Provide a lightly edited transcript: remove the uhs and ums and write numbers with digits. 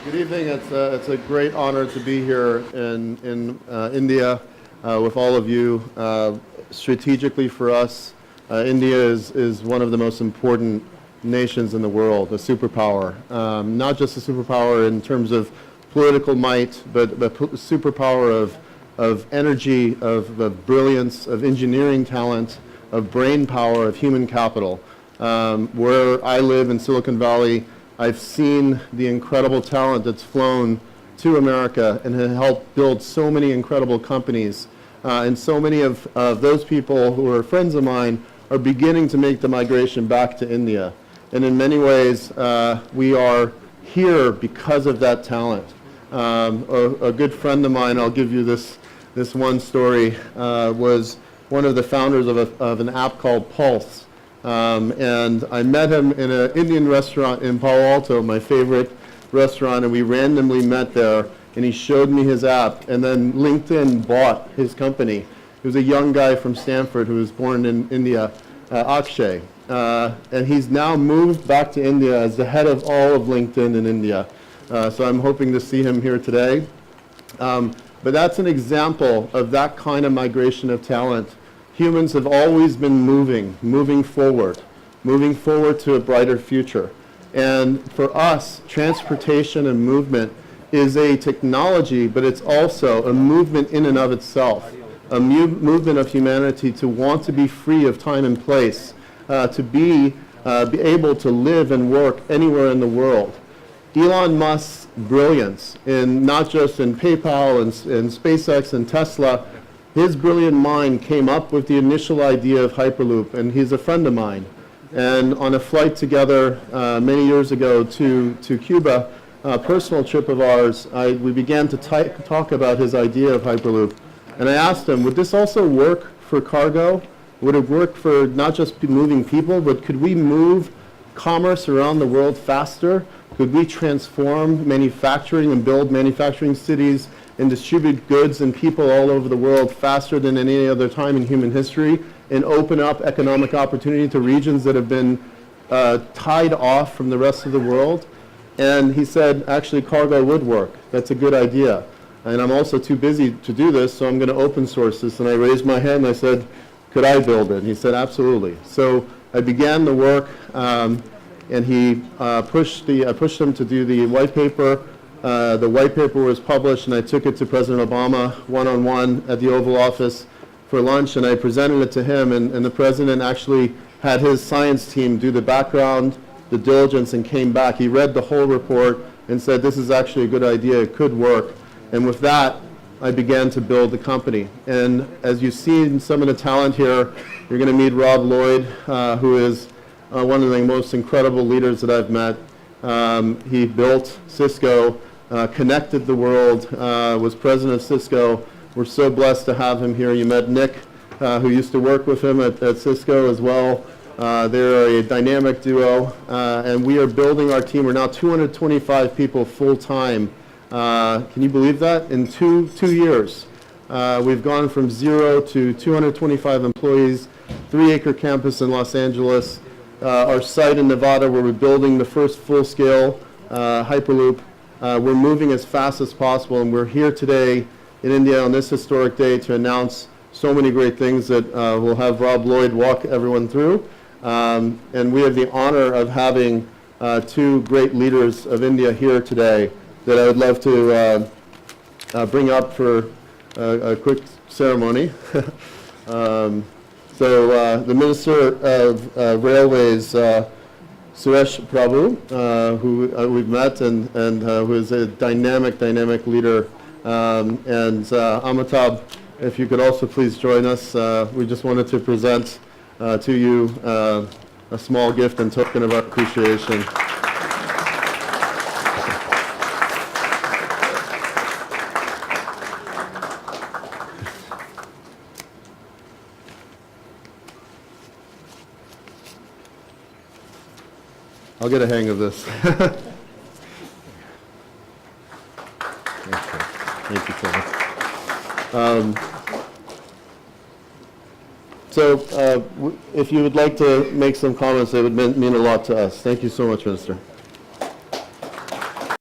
Good evening. It's a great honor to be here in India with all of you. Strategically for us, India is one of the most important nations in the world, a superpower. Not just a superpower in terms of political might, but a superpower of energy, of brilliance, of engineering talent, of brain power, of human capital. Where I live in Silicon Valley, I've seen the incredible talent that's flown to America and has helped build so many incredible companies. And so many of those people who are friends of mine are beginning to make the migration back to India. And in many ways, we are here because of that talent. A good friend of mine, I'll give you this one story, was one of the founders of an app called Pulse. And I met him in an Indian restaurant in Palo Alto, my favorite restaurant, and we randomly met there, and he showed me his app, and then LinkedIn bought his company. He was a young guy from Stanford who was born in India, Akshay, and he's now moved back to India as the head of all of LinkedIn in India. So I'm hoping to see him here today. But that's an example of that kind of migration of talent. Humans have always been moving forward to a brighter future. And for us, transportation and movement is a technology, but it's also a movement in and of itself, a movement of humanity to want to be free of time and place, to be able to live and work anywhere in the world. Elon Musk's brilliance in not just in PayPal and SpaceX and Tesla, his brilliant mind came up with the initial idea of Hyperloop, and he's a friend of mine. And on a flight together many years ago to Cuba, a personal trip of ours, we began to talk about his idea of Hyperloop. And I asked him, would this also work for cargo? Would it work for not just moving people, but could we move commerce around the world faster? Could we transform manufacturing and build manufacturing cities and distribute goods and people all over the world faster than any other time in human history, and open up economic opportunity to regions that have been tied off from the rest of the world? And he said, actually, cargo would work. That's a good idea. And I'm also too busy to do this, so I'm going to open source this. And I raised my hand and I said, could I build it? And he said, absolutely. So I began the work, and he pushed him to do the white paper. The white paper was published, and I took it to President Obama one-on-one at the Oval Office for lunch, and I presented it to him, and the president actually had his science team do the background, the diligence, and came back. He read the whole report and said, this is actually a good idea, it could work. And with that, I began to build the company. And as you see in some of the talent here, you're going to meet Rob Lloyd, who is one of the most incredible leaders that I've met. He built Cisco, connected the world, was president of Cisco. We're so blessed to have him here. You met Nick, who used to work with him at Cisco as well. They're a dynamic duo, and we are building our team. We're now 225 people full-time. Can you believe that? In two years. We've gone from 0 to 225 employees, 3-acre campus in Los Angeles, our site in Nevada where we're building the first full-scale Hyperloop. We're moving as fast as possible, and we're here today in India on this historic day to announce so many great things that we'll have Rob Lloyd walk everyone through. And we have the honor of having two great leaders of India here today that I would love to bring up for a quick ceremony. So the Minister of Railways, Suresh Prabhu, who we've met and who is a dynamic leader, and Amitabh, if you could also please join us. We just wanted to present to you a small gift and token of our appreciation. I'll get a hang of this. Thank you, Tim. So if you would like to make some comments, it would mean a lot to us. Thank you so much, Minister.